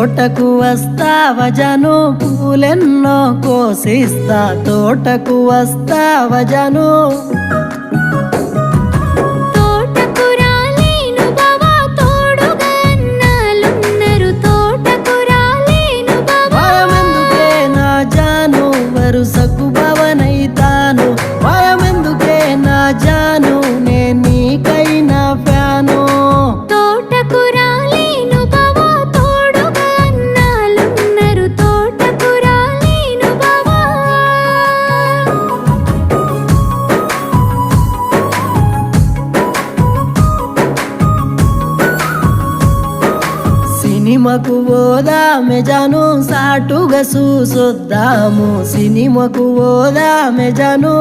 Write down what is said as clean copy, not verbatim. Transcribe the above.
తోటకు వస్తావా జాను పూలెన్నో కోసిస్తా తోటకు వస్తావా జాను వరుసకు భవనైతాను భయమెందుకే నా జాను నే నీకైనా ఫ్యాను తోటకు రాలేను బావా తోడుగా అన్నాలున్నారు తోటకు రాలేను బావా సినిమాకు పోదామె జాను సాటుగా చూసొద్దాము సినిమాకు పోదామె జాను